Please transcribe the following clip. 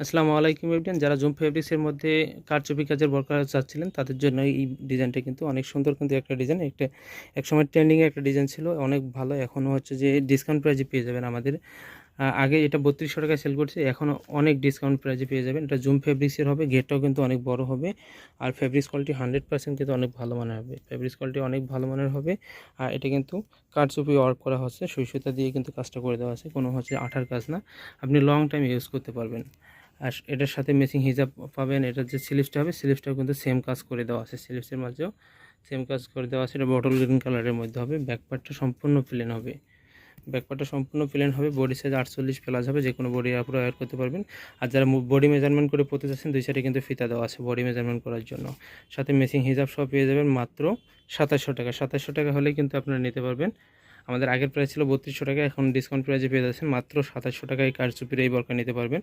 আসসালামু আলাইকুম এভরিওয়ান। যারা জুম ফেব্রিক্সের মধ্যে কারচুপি কাজের বরকার চাচ্ছিলেন তাদের জন্য এই ডিজাইনটা কিন্তু অনেক সুন্দর, কিন্তু একটা ডিজাইন, একটা একসময় ট্রেন্ডিংয়ে একটা ডিজাইন ছিল, অনেক ভালো। এখনও হচ্ছে যে ডিসকাউন্ট প্রাইজে পেয়ে যাবেন আমাদের। আগে এটা 3200 টাকায় সেল করছে, এখন অনেক ডিসকাউন্ট প্রাইজে পেয়ে যাবেন। এটা জুম ফেব্রিক্সের হবে, ঘেরটাও কিন্তু অনেক বড় হবে, আর ফেব্রিক্স কোয়ালিটি 100% কিন্তু অনেক ভালো মানের হবে। ফেব্রিক্স কোয়ালিটি অনেক ভালো মানের হবে। আর এটা কিন্তু কারচুপি ওয়ার্ক করা হচ্ছে, সুই সুতা দিয়ে কিন্তু কাজটা করে দেওয়া আছে, কোনো হচ্ছে আঠার কাজ না। আপনি লং টাইম ইউজ করতে পারবেন। আর এটার সাথে ম্যাচিং হিজাব পাবেন। এটার যে স্লিভসটা হবে, স্লিভসটাও কিন্তু সেম কাজ করে দেওয়া আছে, স্লিভসের মাঝেও সেম কাজ করে দেওয়া আছে। এটা বটল গ্রিন কালারের মধ্যে হবে। ব্যাকপার্টটা সম্পূর্ণ প্লেন হবে, ব্যাকপার্টটা সম্পূর্ণ প্লেন হবে। বডি সাইজ 48 প্লাস হবে, যে কোনো বডি আপুরা ওয়্যার করতে পারবেন। আর যারা বডি মেজারমেন্ট করে পড়তে চাচ্ছেন, দুই সাইডে কিন্তু ফিতা দেওয়া আছে বডি মেজারমেন্ট করার জন্য। সাথে ম্যাচিং হিজাব সব পেয়ে যাবেন মাত্র 2700 টাকা। 2700 টাকা হলেই কিন্তু আপনারা নিতে পারবেন। আমাদের আগের প্রাইস ছিল 3200 টাকা, এখন ডিসকাউন্ট প্রাইসে পেয়ে যাচ্ছেন মাত্র 2700 টাকায় কারচুপির এই বরকা নিতে পারবেন।